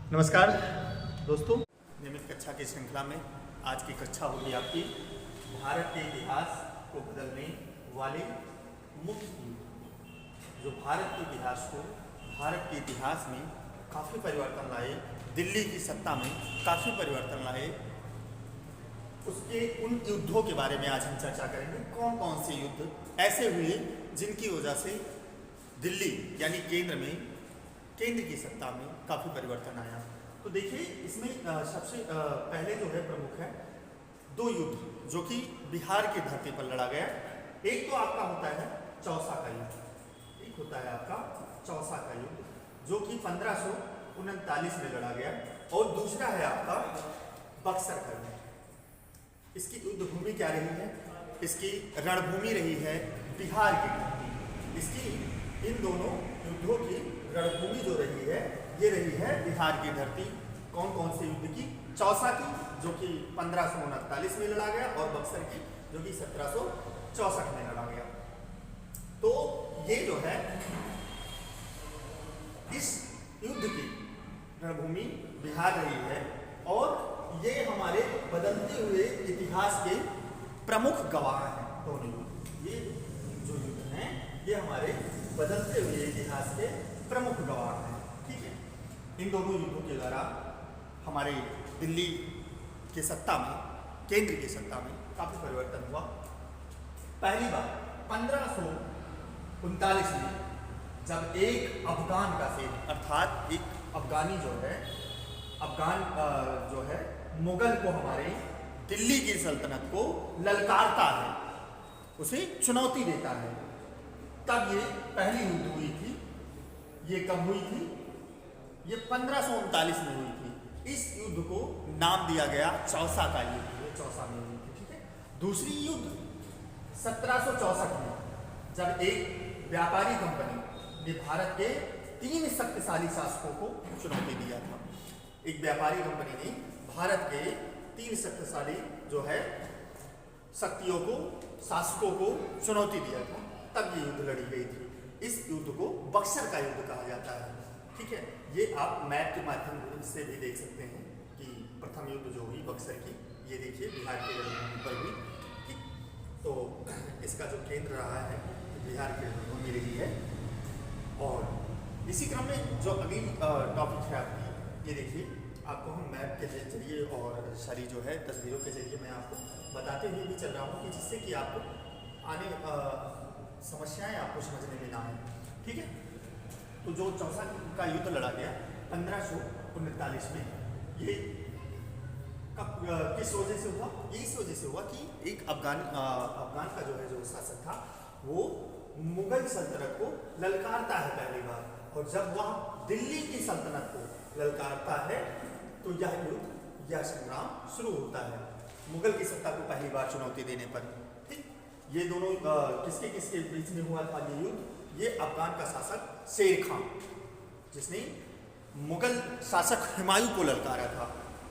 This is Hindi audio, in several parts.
नमस्कार दोस्तों, नियमित कक्षा की श्रृंखला में आज की कक्षा होगी आपकी भारत के इतिहास को बदलने वाले मुख्य युद्ध। जो भारत के इतिहास को, भारत के इतिहास में काफ़ी परिवर्तन लाए, दिल्ली की सत्ता में काफ़ी परिवर्तन लाए, उसके उन युद्धों के बारे में आज हम चर्चा करेंगे। कौन कौन से युद्ध ऐसे हुए जिनकी वजह से दिल्ली यानी केंद्र की सत्ता में काफ़ी परिवर्तन आया। तो देखिए, इसमें सबसे पहले जो है प्रमुख है दो युद्ध जो कि बिहार की धरती पर लड़ा गया। एक तो आपका होता है चौसा का युद्ध, एक होता है आपका चौसा का युद्ध जो कि 1539 में लड़ा गया, और दूसरा है आपका बक्सर का युद्ध। इसकी युद्ध भूमि क्या रही है? इसकी रणभूमि रही है बिहार की धरती। इसकी इन दोनों युद्धों की रणभूमि जो रही है ये रही है बिहार की धरती। कौन कौन से युद्ध की? चौसा की जो कि 1539 में लड़ा गया, और बक्सर की जो कि 1764 में लड़ा गया। तो ये जो है इस युद्ध की रणभूमि बिहार रही है, और ये हमारे बदलते हुए इतिहास के प्रमुख गवाह हैं दोनों युद्ध। ये जो युद्ध हैं ये हमारे बदलते हुए इतिहास के प्रमुख गवाह हैं। ठीक है, इन दोनों युद्धों के द्वारा हमारे दिल्ली की सत्ता में, केंद्र की सत्ता में काफी परिवर्तन हुआ। पहली बार 1539 में जब एक अफगान का सैनिक, अर्थात एक अफगानी जो है मुगल को, हमारे दिल्ली की सल्तनत को ललकारता है, उसे चुनौती देता है, तब ये पहली युद्ध हुई थी। ये कब हुई थी? ये 1539 में हुई थी। इस युद्ध को नाम दिया गया चौसा का युद्ध, ये चौसा में हुई थी। ठीक है। दूसरी युद्ध 1764 में जब एक व्यापारी कंपनी ने भारत के 3 शक्तिशाली शासकों को चुनौती दिया था। एक व्यापारी कंपनी ने भारत के 3 शक्तिशाली जो है शक्तियों को, शासकों को चुनौती दिया था, तब ये युद्ध लड़ी गई थी। इस युद्ध को बक्सर का युद्ध कहा जाता है। ठीक है, ये आप मैप के माध्यम से भी देख सकते हैं कि प्रथम युद्ध जो हुई बक्सर की, ये देखिए बिहार के रणभूमि पर हुई। ठीक, तो इसका जो केंद्र रहा है बिहार की रणभूमि रही है। और इसी क्रम में जो अगली टॉपिक है आपकी, ये देखिए, आपको हम मैप के जरिए और सारी जो है तस्वीरों के जरिए मैं आपको बताते हुए भी चल रहा हूँ कि जिससे कि आपको आने समस्याएं आपको समझने में ना आए। ठीक है, तो जो चौसा का युद्ध लड़ा गया 1539 में, ये कब किस वजह से हुआ? ये इस वजह से हुआ कि एक अफगान का जो है जो शासक था वो मुगल सल्तनत को ललकारता है पहली बार, और जब वह दिल्ली की सल्तनत को ललकारता है तो यह युद्ध, यह संग्राम शुरू होता है मुगल की सत्ता को पहली बार चुनौती देने पर। ठीक, ये दोनों किसके किसके बीच में हुआ था ये युद्ध? ये अफगान का शासक शेर खान, जिसने मुगल शासक हुमायूं को ललकारा था।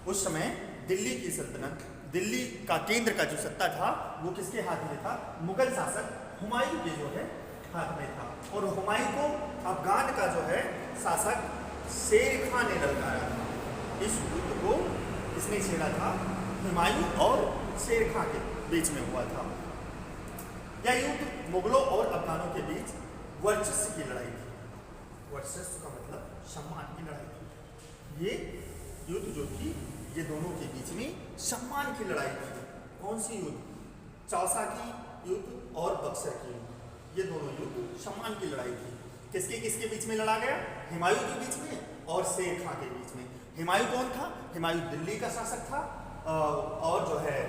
उस समय दिल्ली की सल्तनत, दिल्ली का केंद्र का जो सत्ता था वो किसके हाथ में था? मुगल शासक हुमायूं के जो है हाथ में था, और हुमायूं को अफगान का जो है शासक शेर खान ने ललकारा था। इस युद्ध को इसने छेड़ा था, हुमायूं और शेर खान के बीच में हुआ था। यह युद्ध मुगलों और अफगानों के बीच वर्चस्व की लड़ाई थी। वर्चस्व का मतलब सम्मान की लड़ाई थी। ये युद्ध जो थी ये दोनों के बीच में सम्मान की लड़ाई थी। कौन सी युद्ध? चौसा की युद्ध और बक्सर की युद्ध। ये दोनों युद्ध सम्मान की लड़ाई थी। किसके किसके बीच में लड़ा गया? हुमायूं के बीच में और शेर खान के बीच में। हुमायूं कौन था? हुमायूं दिल्ली का शासक था, और जो है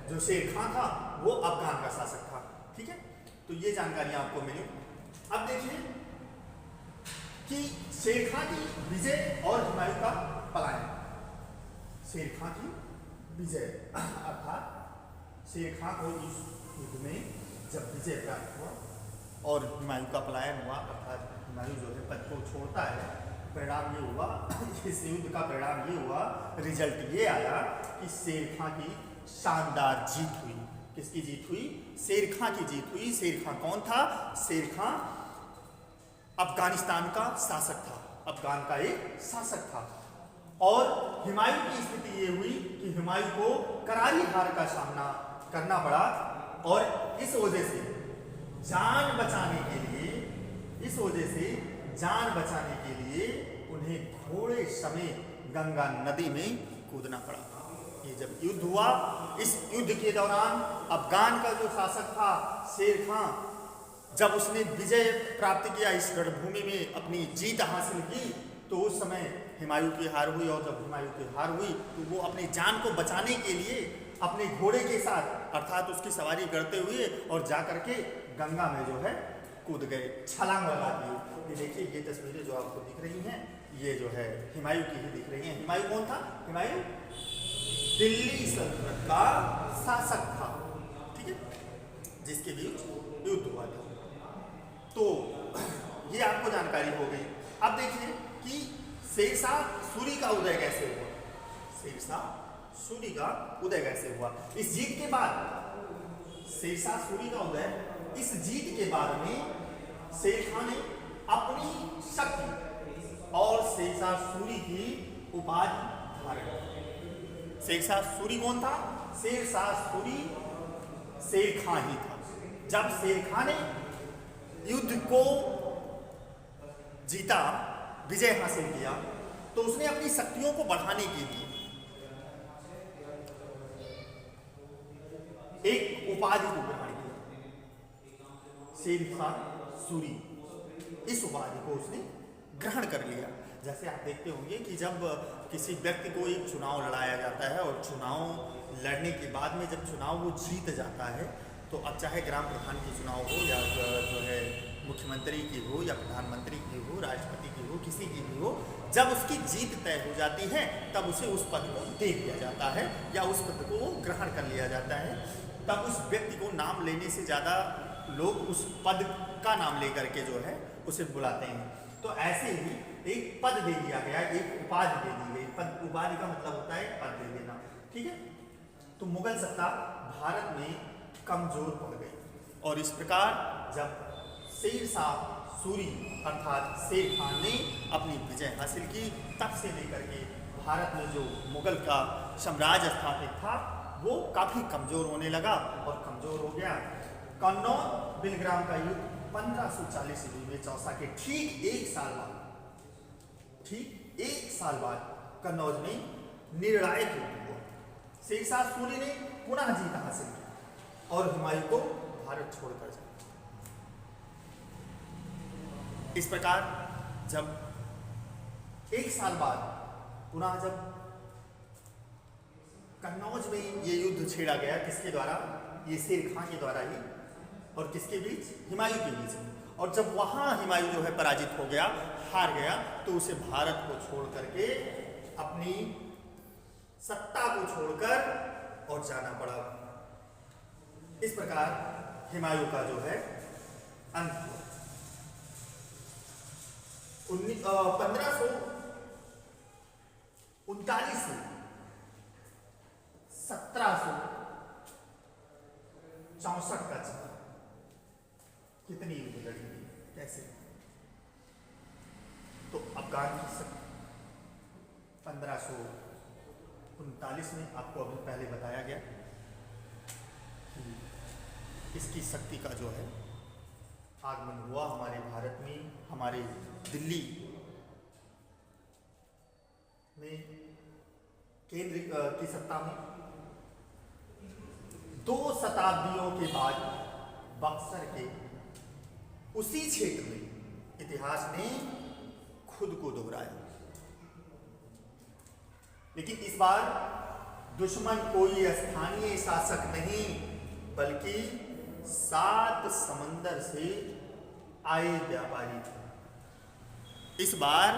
जो शेर खान था वो अफगान का शासक था। ठीक है, तो ये जानकारियां आपको मिली। अब देखिए कि शेर खान की विजय और हुमायूं का पलायन। शेर खान की विजय अर्थात शेर खान को इस युद्ध में जब विजय प्राप्त हुआ और हुमायूं का पलायन हुआ, अर्थात हुमायूं जो है पद को छोड़ता है, परिणाम ये हुआ इस युद्ध का परिणाम ये हुआ, रिजल्ट ये आया कि शेर खान की शानदार जीत हुई। किसकी जीत हुई? शेर खान की जीत हुई। शेर खान कौन था? शेर खान अफगानिस्तान का शासक था, अफगान का एक शासक था। और हुमायूं की स्थिति ये हुई कि हुमायूं को करारी हार का सामना करना पड़ा और इस वजह से जान बचाने के लिए उन्हें घोड़े समेत गंगा नदी में कूदना पड़ा। ये जब युद्ध हुआ, इस युद्ध के दौरान अफगान का जो शासक था शेर खां, जब उसने विजय प्राप्त किया, इस रणभूमि में अपनी जीत हासिल की, तो उस समय हुमायूं की हार हुई। और जब हुमायूं की हार हुई तो वो अपनी जान को बचाने के लिए अपने घोड़े के साथ अर्थात उसकी सवारी करते हुए और जा करके गंगा में जो है कूद गए, छलांग लगा दी। ये देखिए, ये तस्वीरें जो आपको दिख रही हैं, ये जो है हुमायूं की ही दिख रही हैं। हुमायूं कौन था? हुमायूं दिल्ली सल्तनत का शासक था, ठीक है, जिसके बीच युद्ध हुआ था। तो ये आपको जानकारी हो गई। अब देखिए कि शेरशाह सूरी का उदय कैसे हुआ। शेरशाह सूरी का उदय कैसे हुआ? इस जीत के बाद शेरशाह सूरी का उदय, इस जीत के बाद में शेर खां ने अपनी शक्ति और शेरशाह सूरी की उपाधि धारण की। शेरशाह सूरी कौन था? शेरशाह सूरी शेर खां ही था। जब शेर खां ने युद्ध को जीता, विजय हासिल किया, तो उसने अपनी शक्तियों को बढ़ाने के लिए एक उपाधि को ग्रहण किया, शेरशाह सूरी। इस उपाधि को उसने ग्रहण कर लिया। जैसे आप देखते होंगे कि जब किसी व्यक्ति को एक चुनाव लड़ाया जाता है और चुनाव लड़ने के बाद में जब चुनाव वो जीत जाता है, तो अब चाहे ग्राम प्रधान की चुनाव हो या जो है मुख्यमंत्री की हो या प्रधानमंत्री की हो, राष्ट्रपति की हो, किसी की भी हो, जब उसकी जीत तय हो जाती है तब उसे उस पद को दे दिया जाता है या उस पद को ग्रहण कर लिया जाता है। तब उस व्यक्ति को नाम लेने से ज़्यादा लोग उस पद का नाम लेकर के जो है उसे बुलाते हैं। तो ऐसे ही एक पद दे दिया गया, एक उपाधि दे दी गई। पद, उपाधि का मतलब होता है पद दे देना, ठीक है। तो मुगल सत्ता भारत में कमजोर पड़ गई और इस प्रकार जब शेरशाह सूरी अर्थात शेर खान ने अपनी विजय हासिल की, तब से लेकर के भारत में जो मुगल का साम्राज्य स्थापित था वो काफ़ी कमज़ोर होने लगा और कमज़ोर हो गया। कन्नौज बिलग्राम का युद्ध 1540 ईस्वी में चौसा के ठीक एक साल बाद कन्नौज में निर्णायक युद्ध हुआ। शेरशाह सूरी ने पुनः जीत हासिल की और हुमायूं को भारत छोड़कर जाए। इस प्रकार जब एक साल बाद पुनः जब कन्नौज में ये युद्ध छेड़ा गया, किसके द्वारा? ये शेर खां के द्वारा ही, और किसके बीच? हुमायूं के बीच। और जब वहाँ हुमायूं जो है पराजित हो गया, हार गया, तो उसे भारत को छोड़ करके अपनी सत्ता को छोड़कर और जाना पड़ा। इस प्रकार हुमायूं का जो है अंत हुआ। 1539 से 1764 का चला। कितनी युद्ध लड़ी गई, कैसे? तो अफगान की शक्ति 1539 में आपको अभी पहले बताया गया कि इसकी शक्ति का जो है आगमन हुआ हमारे भारत में, हमारे दिल्ली में केंद्र की सत्ता में। 2 शताब्दियों के बाद बक्सर के उसी क्षेत्र में इतिहास ने खुद को दोहराया, लेकिन इस बार दुश्मन कोई स्थानीय शासक नहीं बल्कि 7 समंदर से आए व्यापारी थे। इस बार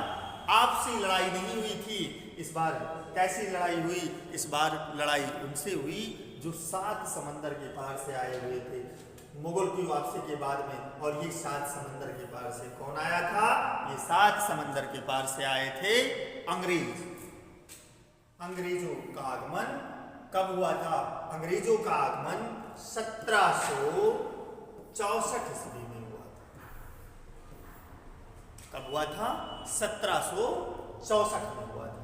आपसी लड़ाई नहीं हुई थी। इस बार कैसी लड़ाई हुई? इस बार लड़ाई उनसे हुई जो 7 समंदर के पार से आए हुए थे मुगल की वापसी के बाद में। और ये 7 समंदर के पार से कौन आया था? ये 7 समंदर के पार से आए थे अंग्रेज। अंग्रेजों का आगमन कब हुआ था? अंग्रेजों का आगमन 1764 ईस्वी में हुआ था। कब हुआ था? 1764 में हुआ था।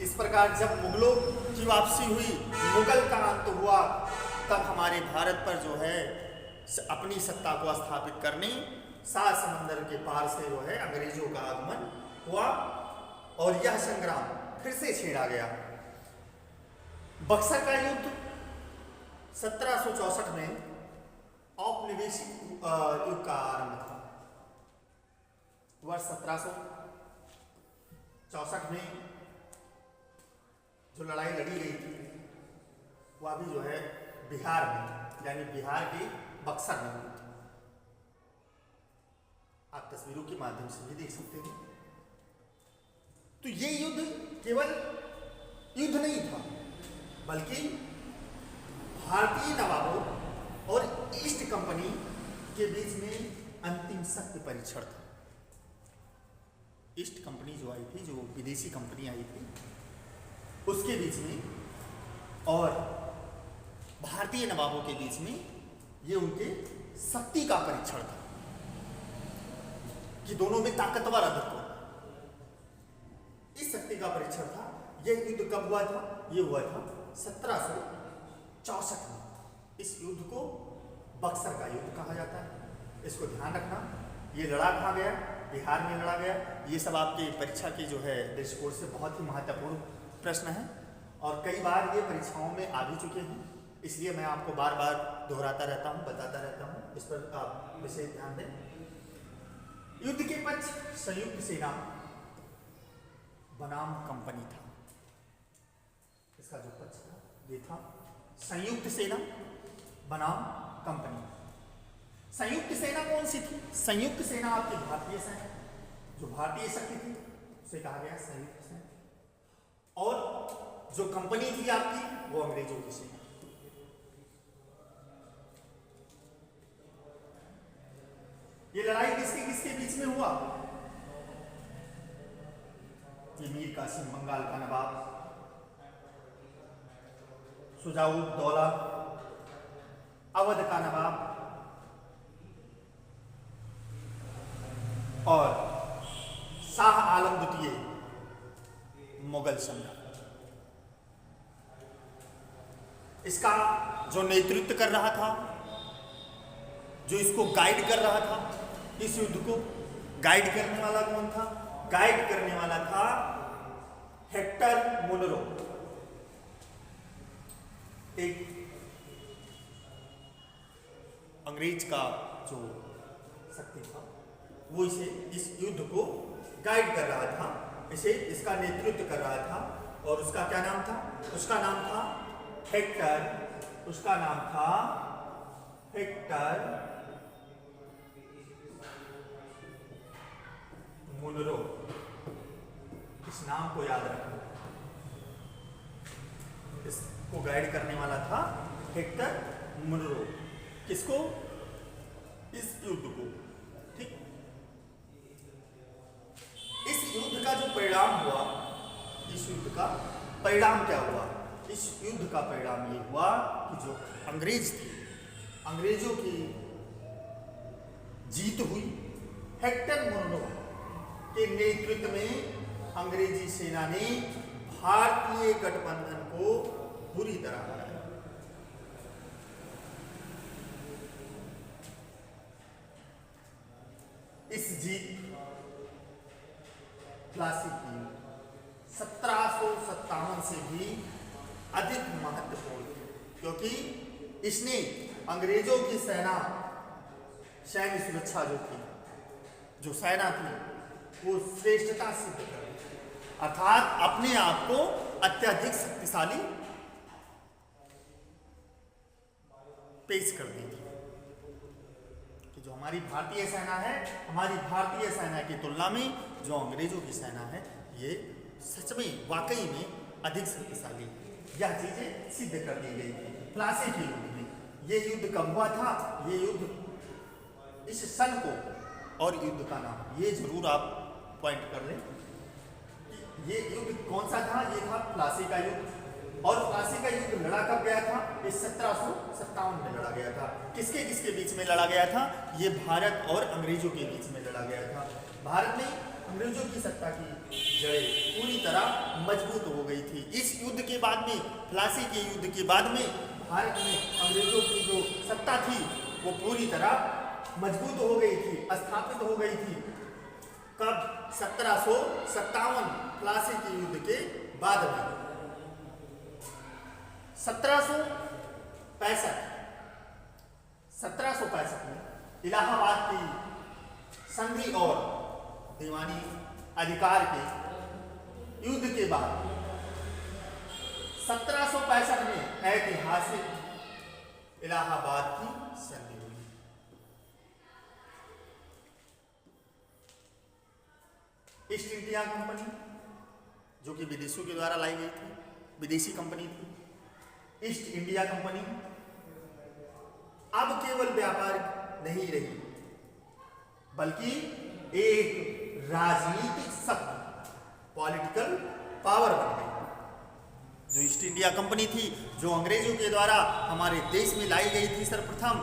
इस प्रकार जब मुगलों की वापसी हुई, मुगल का अंत हुआ, तब हमारे भारत पर जो है अपनी सत्ता को स्थापित करने सात समंदर के पार से जो है अंग्रेजों का आगमन हुआ और यह संग्राम फिर से छेड़ा गया। बक्सर का युद्ध 1764 में औपनिवेशिक युग का आरंभ था। वर्ष 1764 में जो लड़ाई लड़ी गई थी वह भी जो है बिहार में, यानी बिहार के बक्सर में हुई थी। आप तस्वीरों के माध्यम से भी देख सकते हैं। तो ये युद्ध केवल युद्ध नहीं था, बल्कि भारतीय नवाबों और ईस्ट कंपनी के बीच में अंतिम शक्ति परीक्षण था। ईस्ट कंपनी जो आई थी, जो विदेशी कंपनी आई थी, उसके बीच में और भारतीय नवाबों के बीच में ये उनके शक्ति का परीक्षण था कि दोनों में ताकतवर अधिक हो। इस शक्ति का परीक्षण था। यह युद्ध कब हुआ था? ये हुआ था 1764 में। इस युद्ध को बक्सर का युद्ध कहा जाता है। इसको ध्यान रखना। ये लड़ा कहाँ गया? बिहार में लड़ा गया। ये सब आपके परीक्षा के जो है दृष्टिकोण से बहुत ही महत्वपूर्ण प्रश्न है और कई बार ये परीक्षाओं में आ भी चुके हैं, इसलिए मैं आपको बार बार दोहराता रहता हूँ, बताता रहता हूँ। इस पर आप विशेष ध्यान दें। युद्ध के पक्ष संयुक्त सेना बनाम कंपनी था। इसका जो पक्ष था ये था संयुक्त सेना बनाम कंपनी। संयुक्त सेना कौन सी थी? संयुक्त सेना आपकी भारतीय सेना, जो भारतीय शक्ति थी उसे कहा गया संयुक्त सेना, और जो कंपनी थी आपकी वो अंग्रेजों की सेना। ये लड़ाई किसके किसके बीच में हुआ? ये मीर कासिम बंगाल का नवाब, शुजाउद्दौला अवध का नवाब और शाह आलम द्वितीय मुगल सम्राट। इसका जो नेतृत्व कर रहा था, जो इसको गाइड कर रहा था, इस युद्ध को गाइड करने वाला कौन था? गाइड करने वाला था हेक्टर मुनरो। एक अंग्रेज का जो शक्ति था वो इस युद्ध को गाइड कर रहा था, इसका नेतृत्व कर रहा था। और उसका क्या नाम था? उसका नाम था हेक्टर। उसका नाम था हेक्टर मुनरो। इस नाम को याद रखो। इसको गाइड करने वाला था हेक्टर मुनरो। किसको? इस युद्ध को। ठीक। इस युद्ध का जो परिणाम हुआ, इस युद्ध का परिणाम क्या हुआ? इस युद्ध का परिणाम ये हुआ कि जो अंग्रेज थे, अंग्रेजों की जीत हुई। हेक्टर मुनरो के नेतृत्व में अंग्रेजी सेना ने भारतीय गठबंधन को बुरी तरह हराया। इस जीत प्लासी की 1757 से भी अधिक महत्वपूर्ण थी, क्योंकि इसने अंग्रेजों की सैन्य सुरक्षा जो सेना थी वो श्रेष्ठता सिद्ध कर दी, अर्थात अपने आप को अत्यधिक शक्तिशाली पेश कर दी थी कि जो हमारी भारतीय सेना है, हमारी भारतीय सेना की तुलना में जो अंग्रेजों की सेना है ये सच में वाकई में अधिक शक्तिशाली। यह चीजें सिद्ध कर दी गई थी प्लासी के युद्ध में। ये युद्ध कब हुआ था? ये युद्ध इस सन को और युद्ध का नाम ये जरूर आप पॉइंट कर लें कि ये युद्ध कौन सा था? ये था प्लासी का युद्ध। और प्लासी का युद्ध लड़ा कब गया था? ये 1757 में लड़ा गया था। किसके किसके बीच में लड़ा गया था? ये भारत और अंग्रेजों के बीच में लड़ा गया था। भारत में अंग्रेजों की सत्ता की जड़ें पूरी तरह मजबूत हो गई थी। इस युद्ध के बाद में, प्लासी के युद्ध के बाद में भारत में अंग्रेजों की जो सत्ता थी वो पूरी तरह मजबूत हो गई थी, स्थापित हो गई थी। कब? 1757 प्लासी के युद्ध के बाद में। 1765 में इलाहाबाद की संधि और दीवानी अधिकार के युद्ध के बाद 1765 में ऐतिहासिक इलाहाबाद की संधि हुई। ईस्ट इंडिया कंपनी जो कि विदेशियों के द्वारा लाई गई थी, विदेशी कंपनी थी। ईस्ट इंडिया कंपनी अब केवल व्यापार नहीं रही बल्कि एक राजनीतिक शक्ति, पॉलिटिकल पावर बन गई। जो ईस्ट इंडिया कंपनी थी, जो अंग्रेजों के द्वारा हमारे देश में लाई गई थी सर्वप्रथम,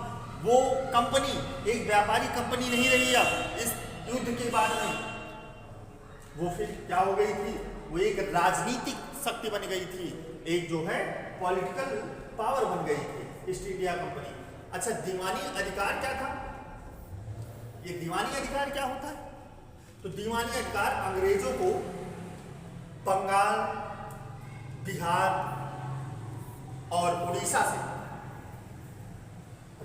वो कंपनी एक व्यापारिक कंपनी नहीं रही। अब इस युद्ध के बाद में वो फिर क्या हो गई थी? वो एक राजनीतिक शक्ति बन गई थी, एक जो है पॉलिटिकल पावर बन गई थी ईस्ट इंडिया कंपनी। अच्छा, दीवानी अधिकार क्या था? ये दीवानी अधिकार क्या होता है? तो दीवानी अधिकार अंग्रेजों को बंगाल, बिहार और उड़ीसा से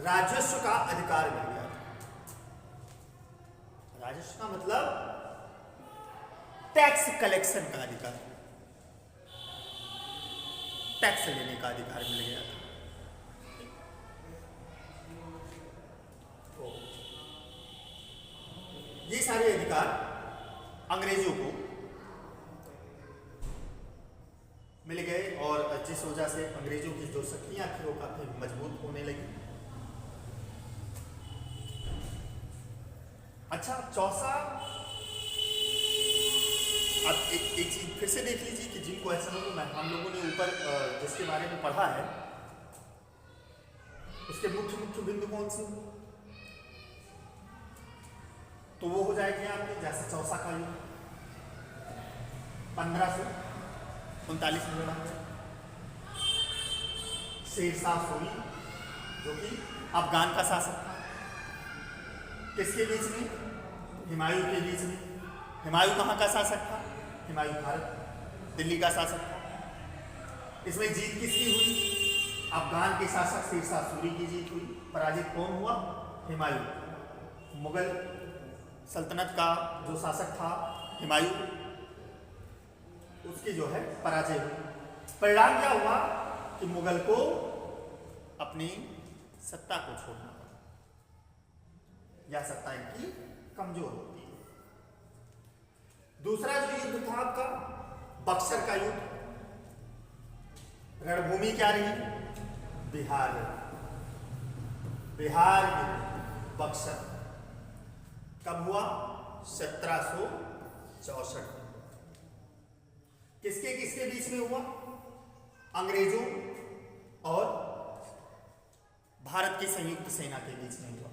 राजस्व का अधिकार मिल गया था। राजस्व का मतलब टैक्स कलेक्शन का अधिकार, टैक्स लेने का अधिकार मिल गया था। तो ये सारे अधिकार अंग्रेजों को मिल गए और जिस वजह से अंग्रेजों की जो शक्तियां थी वो काफी मजबूत होने लगी। अच्छा, चौसा, अब एक चीज फिर से देख लीजिए कि जिनको ऐसा लोगों में हम लोगों ने ऊपर जिसके बारे में पढ़ा है उसके मुख्य मुख्य बिंदु कौन से? तो वो हो जाएगी आपके, जैसे चौसा का युद्ध 1539 में लड़ा, शेरशाह सूरी जो कि अफगान का शासक था, किसके बीच में? हुमायूं के बीच में। हुमायूं कहाँ का शासक था? हुमायूं भारत, दिल्ली का शासक था। इसमें जीत किसकी हुई? अफगान के शासक शेरशाह सूरी की जीत हुई। पराजित कौन हुआ? हुमायूं। मुगल सल्तनत का जो शासक था हुमायूं, उसकी जो है पराजय हुई। परिणाम क्या हुआ कि मुगल को अपनी सत्ता को छोड़ना पड़ा, या सत्ता इनकी कमजोर होती है। दूसरा जो युद्ध था आपका बक्सर का युद्ध। रणभूमि क्या रही? बिहार। बिहार बक्सर कब हुआ? 1764 में। किसके किसके बीच में हुआ? अंग्रेजों और भारत की संयुक्त सेना के बीच में हुआ।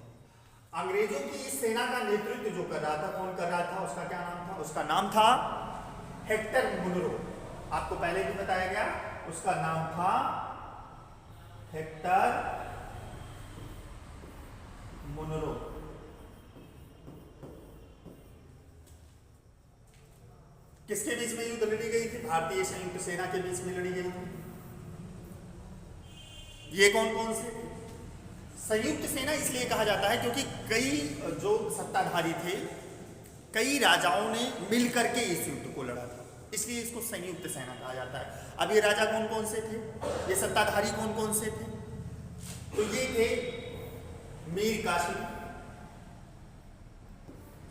अंग्रेजों की इस सेना का नेतृत्व जो कर रहा था, कौन कर रहा था? उसका क्या नाम था? उसका नाम था हेक्टर मुनरो। आपको पहले भी बताया गया, उसका नाम था हेक्टर मुनरो। किसके बीच में युद्ध लड़ी गई थी? भारतीय संयुक्त सेना के बीच में लड़ी गई थी। ये कौन कौन से? संयुक्त सेना इसलिए कहा जाता है क्योंकि कई जो सत्ताधारी थे, कई राजाओं ने मिलकर के इस युद्ध को लड़ा था, इसलिए इसको संयुक्त सेना कहा जाता है। अब ये राजा कौन कौन से थे? ये सत्ताधारी कौन कौन से थे? तो ये थे मीर कासिम,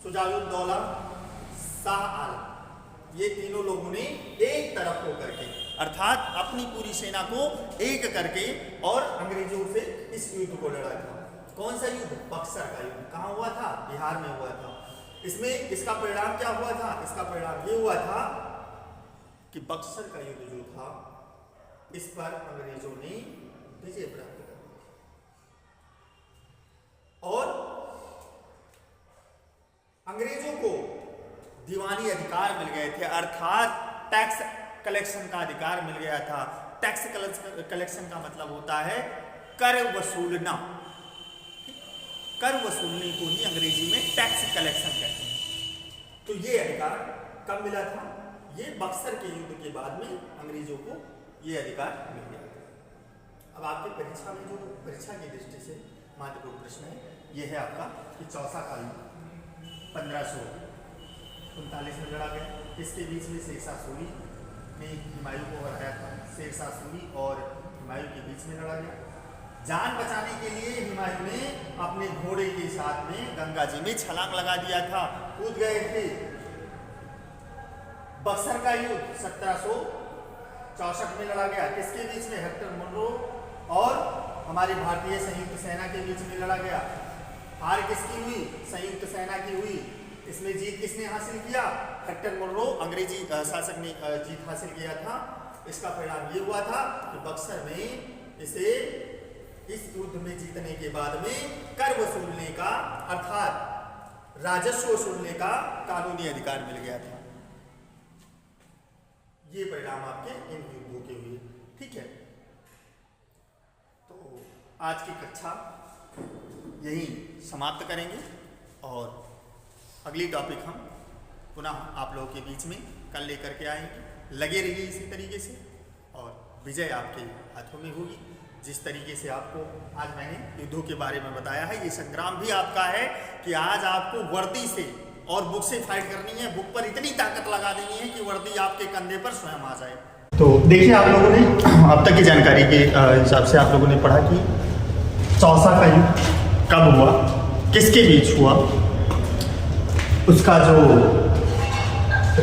शुजाउद्दौला, शाह आलम। ये तीनों लोगों ने एक तरफ होकर के, अर्थात अपनी पूरी सेना को एक करके और अंग्रेजों से इस युद्ध को लड़ा था। कौन सा युद्ध? बक्सर का युद्ध। कहाँ हुआ था? बिहार में हुआ था। इसमें इसका परिणाम क्या हुआ था? इसका परिणाम ये हुआ था कि बक्सर का युद्ध जो था इस पर अंग्रेजों ने विजय प्राप्त कर ली और अंग्रेजों को दीवानी अधिकार मिल गए थे, अर्थात टैक्स कलेक्शन का अधिकार मिल गया था। टैक्स कलेक्शन का मतलब होता है कर वसूलना। कर वसूलने को ही अंग्रेजी में टैक्स कलेक्शन कहते हैं। तो ये अधिकार कब मिला था? ये बक्सर के युद्ध के बाद में अंग्रेजों को ये अधिकार मिल गया था। अब आपके परीक्षा में जो परीक्षा की दृष्टि से महत्वपूर्ण प्रश्न है ये है आपका कि चौसा का युद्ध 1539 में लड़ा गया। इसके बीच में शेरशाह सूरी ने हुमायूं को हराया था। शेरशाह सूरी और हुमायूं के बीच में लड़ा गया। जान बचाने के लिए हुमायूं ने अपने घोड़े के साथ में गंगा जी में छलांग लगा दिया था, कूद गए थे। बक्सर का युद्ध 1764 में लड़ा गया। किसके बीच में? हेक्टर मुनरो और हमारी भारतीय संयुक्त सेना के बीच में लड़ा गया। हार किसकी हुई? संयुक्त सेना की हुई। इसमें जीत किसने हासिल किया? हेक्टर मुनरो अंग्रेजी शासक ने जीत हासिल किया था। इसका परिणाम ये हुआ था कि बक्सर में इसे इस युद्ध में जीतने के बाद में कर वसूलने का अर्थात राजस्व वसूलने का कानूनी अधिकार मिल गया था। ये परिणाम आपके इन युद्धों के हुए। ठीक है, तो आज की कक्षा यही समाप्त करेंगे और अगली टॉपिक हम पुनः आप लोगों के बीच में कल लेकर के आएंगे। लगे रहिए इसी तरीके से और विजय आपके हाथों में होगी। जिस तरीके से आपको आज मैंने युद्धों के बारे में बताया है, ये संग्राम भी आपका है कि आज आपको वर्दी से और बुक से फाइट करनी है। बुक पर इतनी ताकत लगा देनी है कि वर्दी आपके कंधे पर स्वयं आ जाए। तो देखिए, आप लोगों ने अब तक की जानकारी के हिसाब से आप लोगों ने पढ़ा कि चौसा का युद्ध कब हुआ, किसके बीच हुआ, उसका जो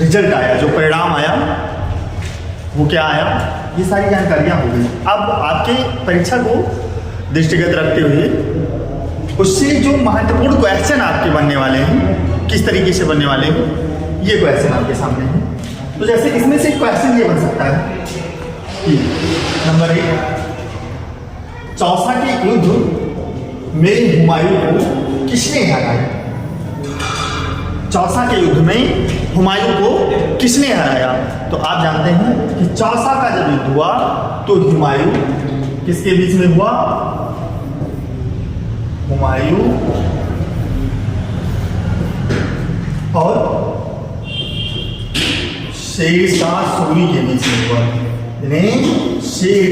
रिजल्ट आया, जो परिणाम आया वो क्या आया, ये सारी जानकारियाँ हो गई। अब आपके परीक्षा को दृष्टिगत रखते हुए उससे जो महत्वपूर्ण क्वेश्चन आपके बनने वाले हैं, किस तरीके से बनने वाले हैं, ये क्वेश्चन आपके सामने है। तो जैसे इसमें से क्वेश्चन ये बन सकता है कि नंबर 1, चौसा के युद्ध में हुमायूं को किसने हराया? चौसा के युद्ध में हुमायूं को किसने हराया? तो आप जानते हैं कि चौसा का जब युद्ध हुआ तो हुमायूं किसके बीच में हुआ? हुमायूं और शेरशाह सूरी के बीच में हुआ। यानी शेर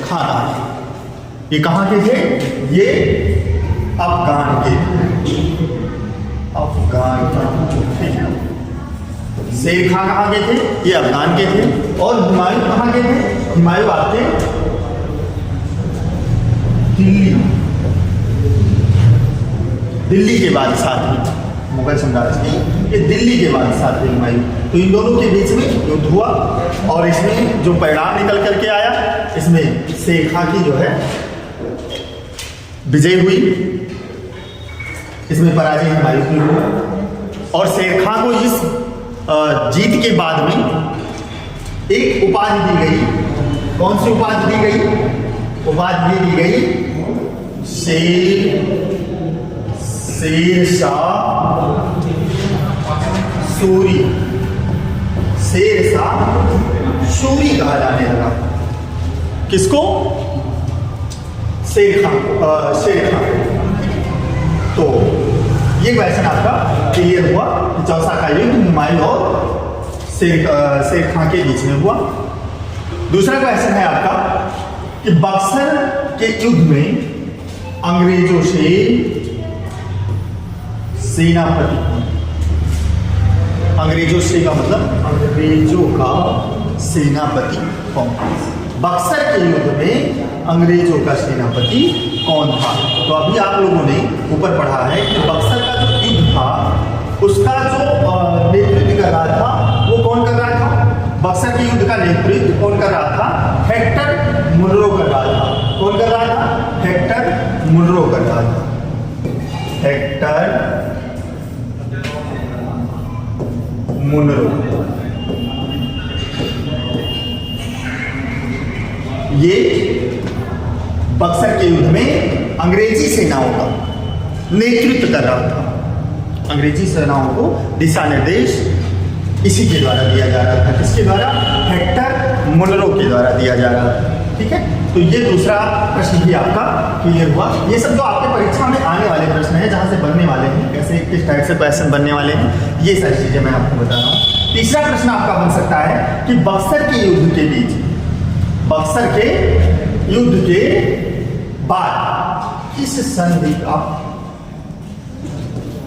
खान ये कहाँ के थे? ये अफगान के। शेर खान कहाँ के थे? ये अफगान के थे। और हुमायूं कहाँ के थे? हुमायूं आपके दिल्ली के बादशाह थे, मुगल साम्राज्य की ये दिल्ली के बादशाह थे हुमायूं। तो इन दोनों के बीच में युद्ध हुआ और इसमें जो परिणाम निकल करके आया, इसमें शेर खान की जो है विजय हुई, इसमें पराजय हुमायूं की हुई। और शेर खान को इस जीत के बाद में एक उपाधि दी गई। कौन सी उपाधि दी गई? उपाधि दी गई शेरशाह सूरी। शेरशाह सूरी कहा जाने लगा। किसको? शेर खान। तो ये क्वेश्चन आपका क्लियर हुआ कि चौसा का युद्ध हुमायूं और शेर खान के बीच में हुआ। दूसरा क्वेश्चन है आपका कि बक्सर के युद्ध में अंग्रेजों से सेनापति, अंग्रेजों से का मतलब अंग्रेजों का सेनापति कौन? बक्सर के युद्ध में अंग्रेजों का सेनापति कौन था? तो अभी आप लोगों ने ऊपर पढ़ा है कि बक्सर का जो युद्ध था उसका जो नेतृत्व कर रहा था वो कौन कर रहा था? बक्सर के युद्ध का नेतृत्व कौन कर रहा था? हेक्टर मुनरो कर रहा था। कौन कर रहा था? हेक्टर मुनरो कर रहा था। Hector Munro. ये बक्सर के युद्ध में अंग्रेजी सेनाओं का नेतृत्व कर रहा था। अंग्रेजी सेनाओं को दिशा निर्देश इसी के द्वारा दिया जा रहा था। किसके द्वारा? हेक्टर मुनरो के द्वारा दिया जा रहा था। ठीक है, तो ये दूसरा प्रश्न भी आपका क्लियर हुआ। ये सब जो आपके परीक्षा में आने वाले प्रश्न हैं, जहाँ से बनने वाले हैं, कैसे किस टाइप से क्वेश्चन बनने वाले हैं, ये सारी चीजें मैं आपको बता रहा हूँ। तीसरा प्रश्न आपका बन सकता है कि बक्सर के युद्ध के बीच, बक्सर के युद्ध के बाद किस संधि का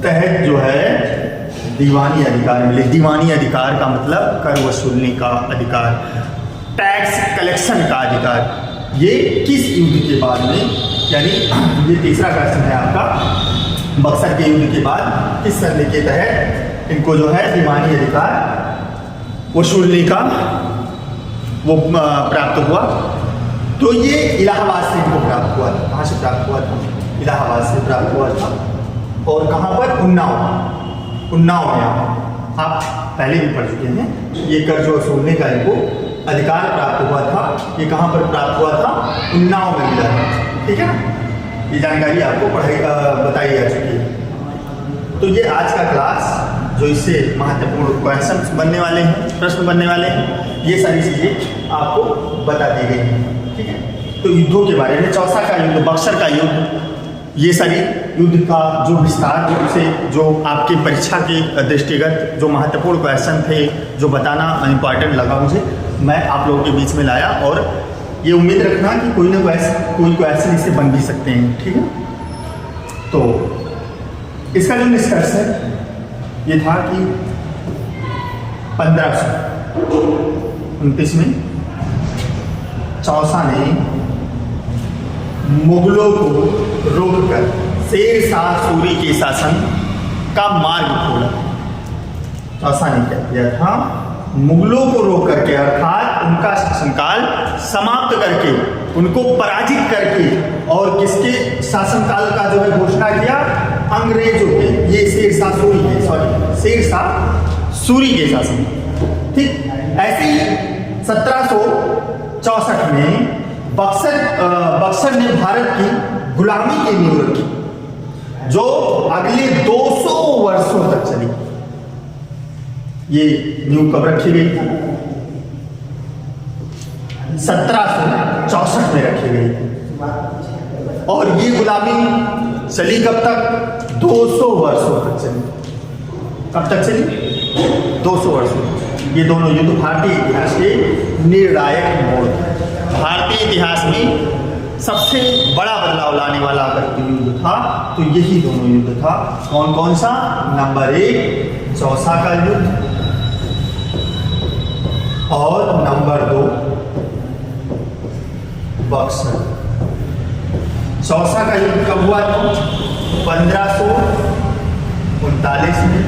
तहत जो है दीवानी अधिकार मिले। दीवानी अधिकार का मतलब कर वसूलने का अधिकार, टैक्स कलेक्शन का अधिकार, ये किस युद्ध के बाद में, यानी ये तीसरा क्वेश्चन है आपका, बक्सर के युद्ध के बाद किस संधि के तहत इनको जो है दीवानी अधिकार वसूलने का वो प्राप्त हुआ। तो ये इलाहाबाद से इनको प्राप्त हुआ था। कहाँ से प्राप्त हुआ था? इलाहाबाद से प्राप्त हुआ था। और कहाँ पर? उन्नाव में आप पहले भी पढ़ चुके हैं। ये कर्ज वसूलने का इनको अधिकार प्राप्त हुआ था। ये कहाँ पर प्राप्त हुआ था? उन्नाव में मिला था। ठीक है ना, ये जानकारी आपको बताई जा चुकी है। तो ये आज का क्लास, जो इससे महत्वपूर्ण क्वेश्चन बनने वाले हैं, प्रश्न बनने वाले हैं, ये सारी चीजें आपको बता दी गई हैं। ठीक है, तो युद्धों के बारे में, चौसा का युद्ध, बक्सर का युद्ध, ये सारी युद्ध का जो विस्तार रूप से जो आपकी परीक्षा के दृष्टिगत जो महत्वपूर्ण क्वेश्चन थे, जो बताना इम्पॉर्टेंट लगा मुझे, मैं आप लोगों के बीच में लाया। और ये उम्मीद रखना कि कोई ना कोई क्वेश्चन इससे बन भी सकते हैं। ठीक है, तो इसका जो निष्कर्ष है ये था कि 1529 में चौसा ने मुगलों को रोककर शेर शाह सूरी के शासन का मार्ग खोला। चौसा ने क्या किया था? मुगलों को रोक करके, अर्थात उनका शासनकाल समाप्त करके, उनको पराजित करके, और किसके शासनकाल का जो है घोषणा किया? अंग्रेजों के, ये शेर शाह सूरी के, शेर शाह सूरी के शासन। ठीक, ऐसे ही 1764 में बक्सर ने भारत की गुलामी की नींव रखी, जो अगले 200 वर्षों तक चली। ये नींव कब रखी गई थी? 1764 में रखी गई थी। और ये गुलामी चली कब तक? 200 वर्षों तक चली। कब तक चली? 200 वर्षों। ये दोनों युद्ध भारतीय इतिहास के निर्णायक मोड़ थे। भारतीय इतिहास में सबसे बड़ा बदलाव लाने वाला अगर कोई युद्ध था तो यही दोनों युद्ध था। कौन कौन सा? नंबर 1 चौसा का युद्ध, और नंबर 2 बक्सर। चौसा का युद्ध कब हुआ था? 1539 में।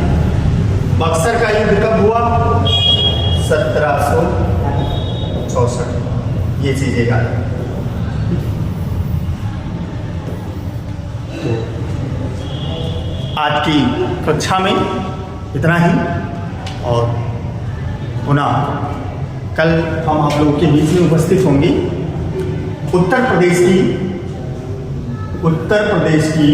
बक्सर का युद्ध कब हुआ? 1764। ये चीजें याद है। तो आज की कक्षा में इतना ही, और पुनः कल हम आप लोगों के बीच में उपस्थित होंगे उत्तर प्रदेश की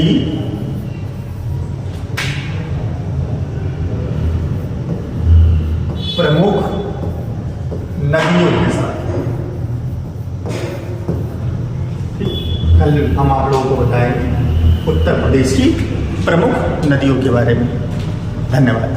प्रमुख नदियों के साथ। कल हम आप लोगों को बताएंगे उत्तर प्रदेश की प्रमुख नदियों के बारे में। धन्यवाद।